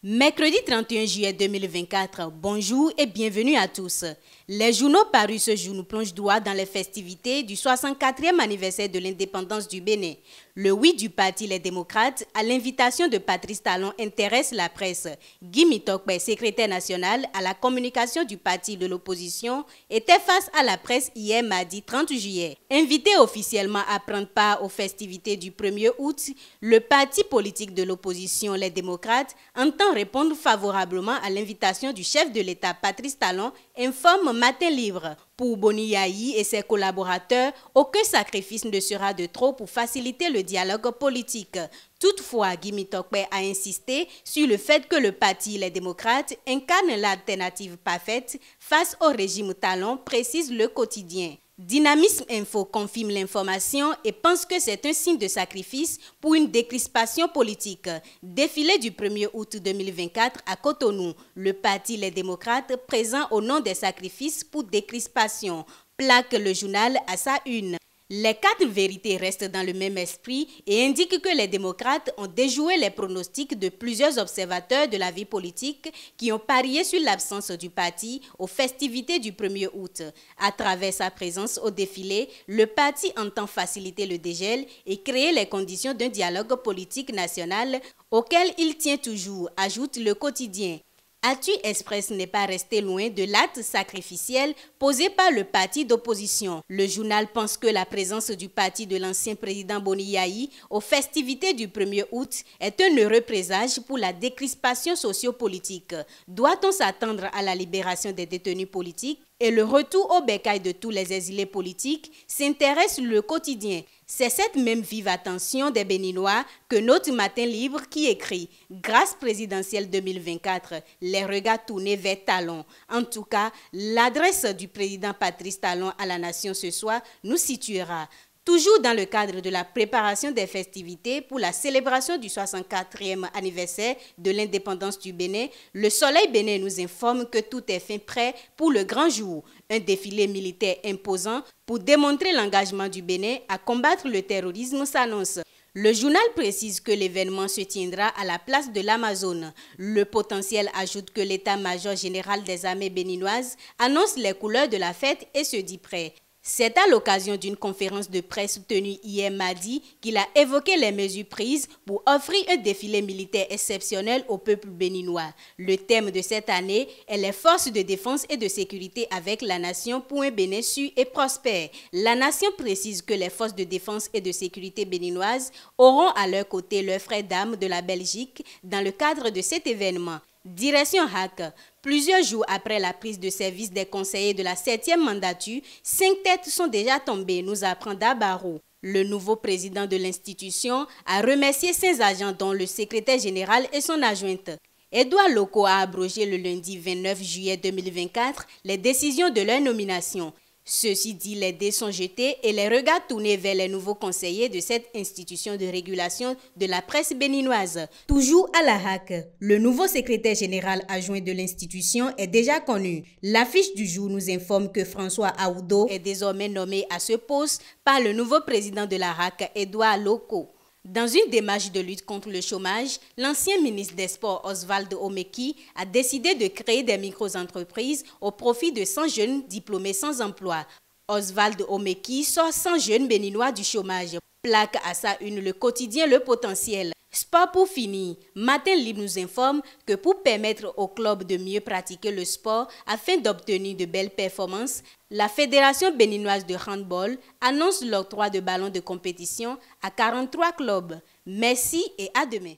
Mercredi 31 juillet 2024, bonjour et bienvenue à tous. Les journaux parus ce jour nous plongent droit dans les festivités du 64e anniversaire de l'indépendance du Bénin. Le oui du parti Les Démocrates, à l'invitation de Patrice Talon, intéresse la presse. Guy Mitokpe, secrétaire national à la communication du parti de l'opposition, était face à la presse hier mardi 30 juillet. Invité officiellement à prendre part aux festivités du 1er août, le parti politique de l'opposition Les Démocrates entend répondre favorablement à l'invitation du chef de l'État Patrice Talon, informe Matin Libre. Pour Boni Yayi et ses collaborateurs, aucun sacrifice ne sera de trop pour faciliter le dialogue politique. Toutefois, Guy Mitokpe a insisté sur le fait que le parti Les Démocrates incarne l'alternative parfaite face au régime Talon, précise Le Quotidien. Dynamisme Info confirme l'information et pense que c'est un signe de sacrifice pour une décrispation politique. Défilé du 1er août 2024 à Cotonou, le parti Les Démocrates présent au nom des sacrifices pour décrispation, plaque le journal à sa une. Les 4 vérités restent dans le même esprit et indiquent que les démocrates ont déjoué les pronostics de plusieurs observateurs de la vie politique qui ont parié sur l'absence du parti aux festivités du 1er août. À travers sa présence au défilé, le parti entend faciliter le dégel et créer les conditions d'un dialogue politique national auquel il tient toujours, ajoute Le Quotidien. Atu Express n'est pas resté loin de l'acte sacrificiel posé par le parti d'opposition. Le journal pense que la présence du parti de l'ancien président Boni Yayi aux festivités du 1er août est un heureux présage pour la décrispation sociopolitique. Doit-on s'attendre à la libération des détenus politiques et le retour au bécail de tous les exilés politiques, s'intéresse Le Quotidien. C'est cette même vive attention des Béninois que note Matin Libre qui écrit « Grâce présidentielle 2024, les regards tournés vers Talon ». En tout cas, l'adresse du président Patrice Talon à la nation ce soir nous situera. Toujours dans le cadre de la préparation des festivités pour la célébration du 64e anniversaire de l'indépendance du Bénin, Le Soleil Bénin nous informe que tout est fin prêt pour le grand jour. Un défilé militaire imposant pour démontrer l'engagement du Bénin à combattre le terrorisme s'annonce. Le journal précise que l'événement se tiendra à la place de l'Amazone. Le Potentiel ajoute que l'état-major général des armées béninoises annonce les couleurs de la fête et se dit prêt. C'est à l'occasion d'une conférence de presse tenue hier mardi qu'il a évoqué les mesures prises pour offrir un défilé militaire exceptionnel au peuple béninois. Le thème de cette année est les forces de défense et de sécurité avec la nation pour un Bénin sûr et prospère. La nation précise que les forces de défense et de sécurité béninoises auront à leur côté leurs frères d'armes de la Belgique dans le cadre de cet événement. Direction HAC. Plusieurs jours après la prise de service des conseillers de la 7e mandature, 5 têtes sont déjà tombées, nous apprend Dabarou. Le nouveau président de l'institution a remercié 5 agents dont le secrétaire général et son adjointe. Édouard Loko a abrogé le lundi 29 juillet 2024 les décisions de leur nomination. Ceci dit, les dés sont jetés et les regards tournés vers les nouveaux conseillers de cette institution de régulation de la presse béninoise. Toujours à la HAC, le nouveau secrétaire général adjoint de l'institution est déjà connu. L'affiche du jour nous informe que François Aoudo est désormais nommé à ce poste par le nouveau président de la HAC, Édouard Loko. Dans une démarche de lutte contre le chômage, l'ancien ministre des Sports Oswald Omeki a décidé de créer des micro-entreprises au profit de 100 jeunes diplômés sans emploi. Oswald Omeki sort 100 jeunes béninois du chômage. Plaque à sa une Le Quotidien Le Potentiel. Sport pour finir, Matin Libre nous informe que pour permettre aux clubs de mieux pratiquer le sport afin d'obtenir de belles performances, la Fédération béninoise de handball annonce l'octroi de ballons de compétition à 43 clubs. Merci et à demain.